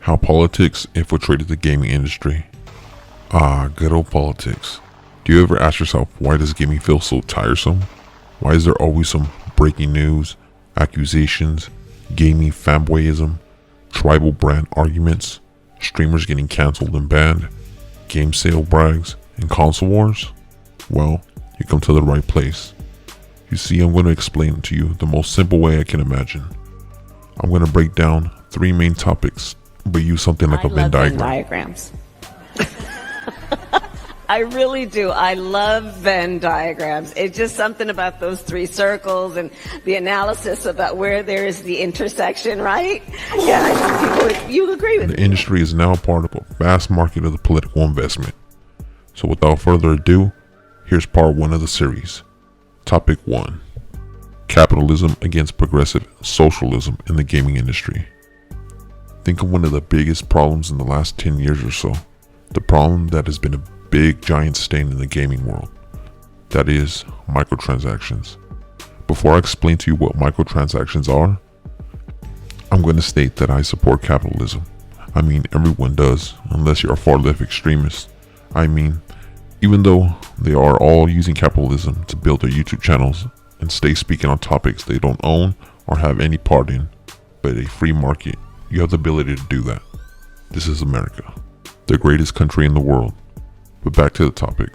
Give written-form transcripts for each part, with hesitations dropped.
How politics infiltrated the gaming industry. Good old politics. Do you ever ask yourself, why does gaming feel so tiresome? Why is there always some breaking news, accusations, gaming fanboyism, tribal brand arguments, streamers getting cancelled and banned, game sale brags, and console wars? Well, you come to the right place. You see, I'm going to explain it to you the most simple way I can imagine. I'm going to break down 3 main topics, but use something like a Venn diagram. Diagrams. I really do. I love Venn diagrams. It's just something about those 3 circles and the analysis about where there is the intersection, right? Yeah, I think you agree with me. The industry is now part of a vast market of the political investment. So without further ado, here's part 1 of the series. Topic 1. Capitalism against progressive socialism in the gaming industry. Think of one of the biggest problems in the last 10 years or so. The problem that has been a big giant stain in the gaming world. That is microtransactions. Before I explain to you what microtransactions are, I'm going to state that I support capitalism. I mean, everyone does, unless you're a far left extremist. I mean, even though they are all using capitalism to build their YouTube channels and stay speaking on topics they don't own or have any part in, but a free market, you have the ability to do that. This is America, the greatest country in the world. But back to the topic.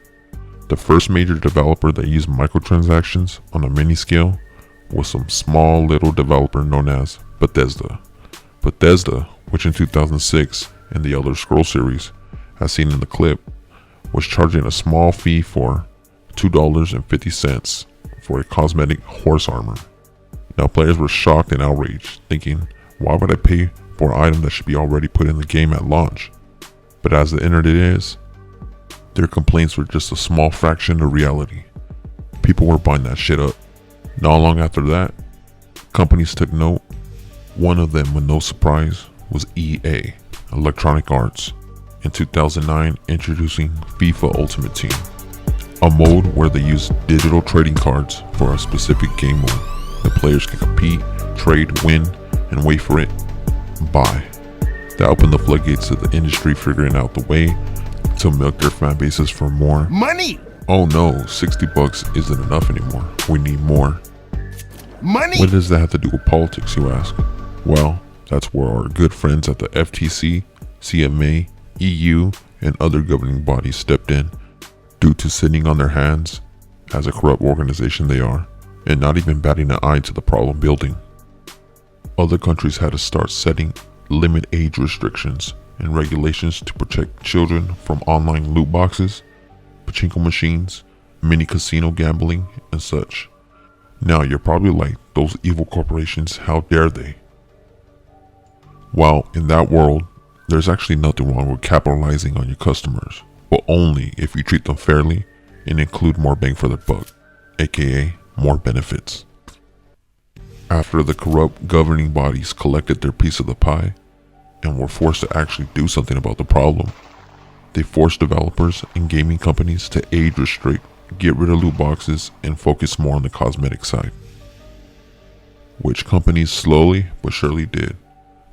The first major developer that used microtransactions on a mini scale was some small little developer known as Bethesda. Bethesda, which in 2006 in the Elder Scrolls series, as seen in the clip, was charging a small fee for $2.50 for a cosmetic horse armor. Now players were shocked and outraged, thinking, why would I pay for an item that should be already put in the game at launch? But as the internet is, their complaints were just a small fraction of reality. People were buying that shit up. Not long after that, companies took note. One of them, with no surprise, was EA, Electronic Arts, in 2009 introducing FIFA Ultimate Team, a mode where they use digital trading cards for a specific game mode that players can compete, trade, win, and wait for it, buy. That opened the floodgates of the industry figuring out the way to milk their fan bases for more money. Oh no, $60 isn't enough anymore. We need more Money. What does that have to do with politics, you ask? Well, that's where our good friends at the FTC, CMA, EU, and other governing bodies stepped in due to sitting on their hands as a corrupt organization they are, and not even batting an eye to the problem building. Other countries had to start setting limit age restrictions and regulations to protect children from online loot boxes, pachinko machines, mini casino gambling, and such. Now you're probably like, those evil corporations, how dare they? Well, in that world, there's actually nothing wrong with capitalizing on your customers, but only if you treat them fairly and include more bang for their buck, aka more benefits. After the corrupt governing bodies collected their piece of the pie and were forced to actually do something about the problem, they forced developers and gaming companies to age restrict, get rid of loot boxes, and focus more on the cosmetic side, which companies slowly but surely did.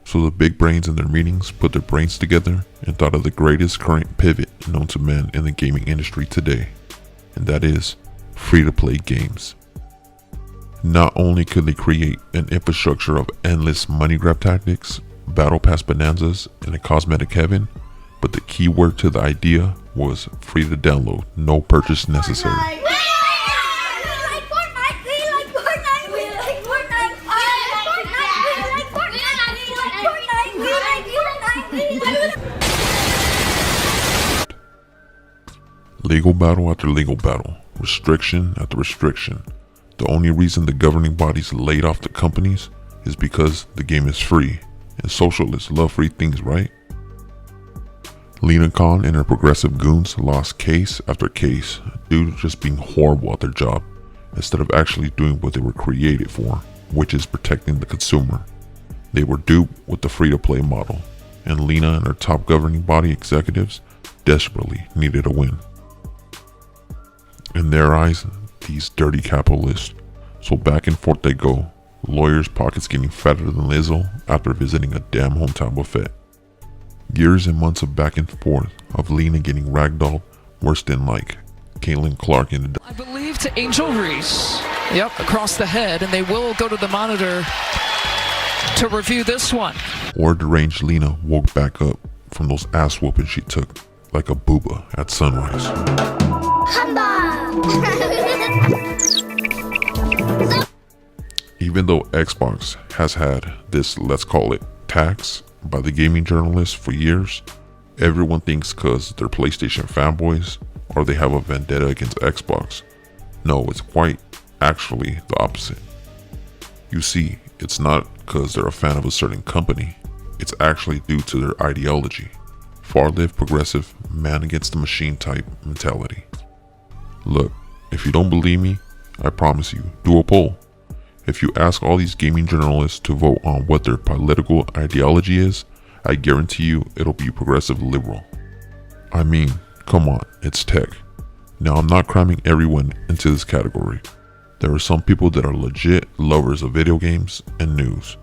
So the big brains in their meetings put their brains together and thought of the greatest current pivot known to men in the gaming industry today, and that is free-to-play games. Not only could they create an infrastructure of endless money grab tactics, battle pass bonanzas, and a cosmetic heaven, but the key word to the idea was free to download, no purchase necessary. Legal battle after legal battle, restriction after restriction. The only reason the governing bodies laid off the companies is because the game is free, and socialists love free things, right? Lena Khan and her progressive goons lost case after case due to just being horrible at their job, instead of actually doing what they were created for, which is protecting the consumer. They were duped with the free-to-play model, and Lena and her top governing body executives desperately needed a win. In their eyes, these dirty capitalists. So back and forth they go, lawyers' pockets getting fatter than Lizzo after visiting a damn hometown buffet. Years and months of back and forth of Lena getting ragdolled worse than like Caitlin Clark in the I believe to Angel Reese. Yep, across the head, and they will go to the monitor to review this one. or deranged Lena woke back up from those ass whoopings she took like a booba at sunrise. Even though Xbox has had this, let's call it, tax by the gaming journalists for years, everyone thinks because they're PlayStation fanboys or they have a vendetta against Xbox. No, it's quite actually the opposite. You see, it's not because they're a fan of a certain company, it's actually due to their ideology. Far-left progressive, man against the machine type mentality. Look, if you don't believe me, I promise you, do a poll. If you ask all these gaming journalists to vote on what their political ideology is, I guarantee you it'll be progressive liberal. I mean, come on, it's tech. Now I'm not cramming everyone into this category. There are some people that are legit lovers of video games and news,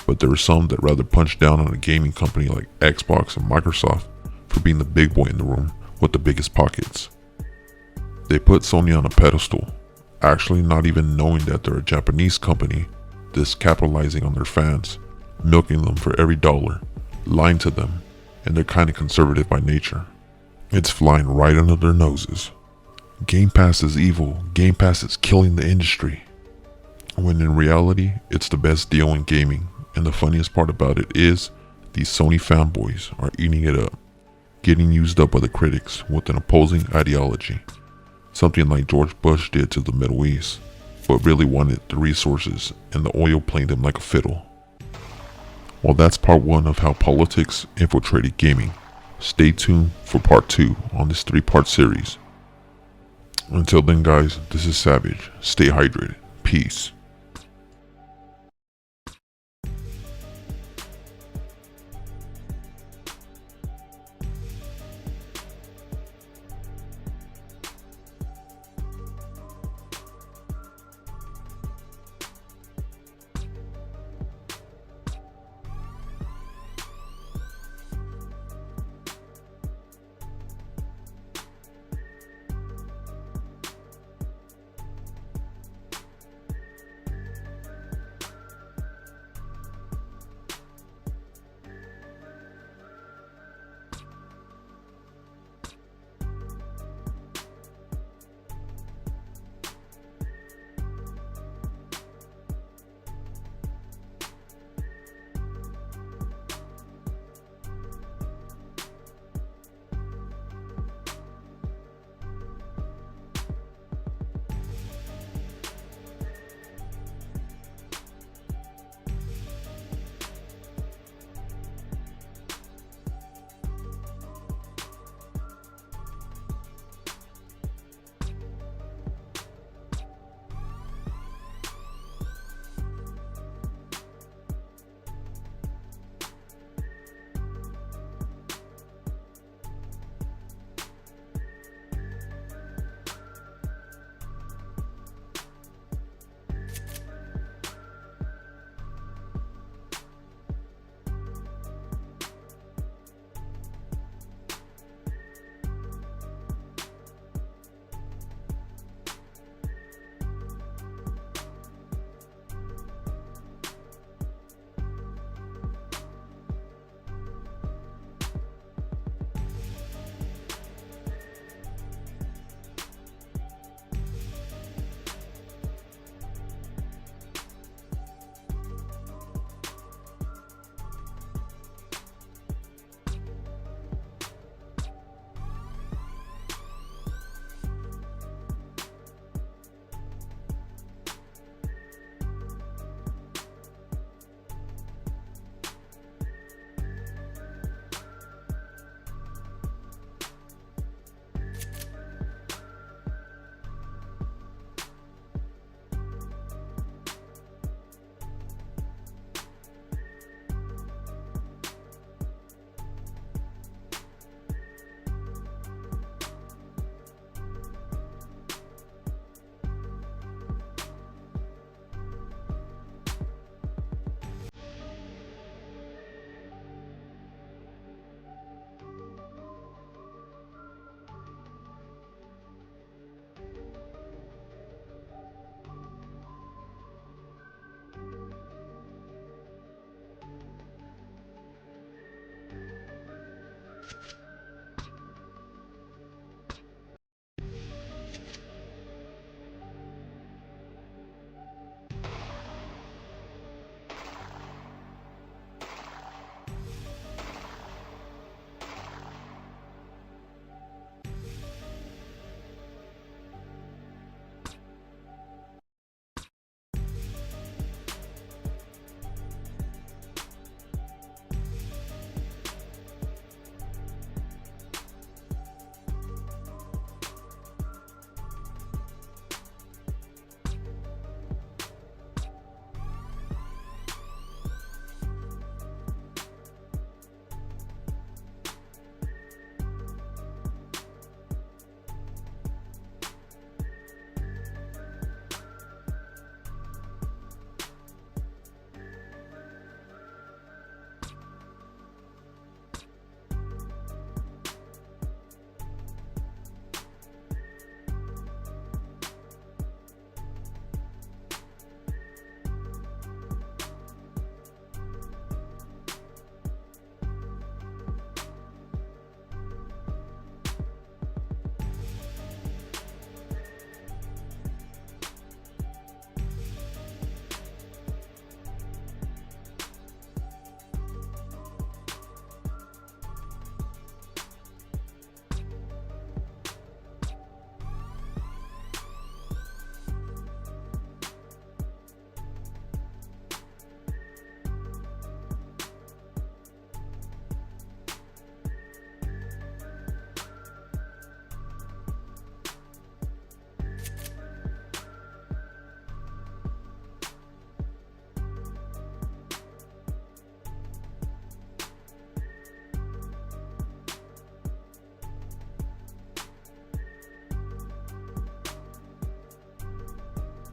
but there are some that rather punch down on a gaming company like Xbox and Microsoft for being the big boy in the room with the biggest pockets. They put Sony on a pedestal, actually not even knowing that they're a Japanese company that's capitalizing on their fans, milking them for every dollar, lying to them, and they're kinda conservative by nature. It's flying right under their noses. Game Pass is evil, Game Pass is killing the industry. When in reality, it's the best deal in gaming, and the funniest part about it is, these Sony fanboys are eating it up, getting used up by the critics with an opposing ideology. Something like George Bush did to the Middle East, but really wanted the resources and the oil playing them like a fiddle. Well, that's part 1 of how politics infiltrated gaming. Stay tuned for part 2 on this 3-part series. Until then guys, this is Savage. Stay hydrated. Peace.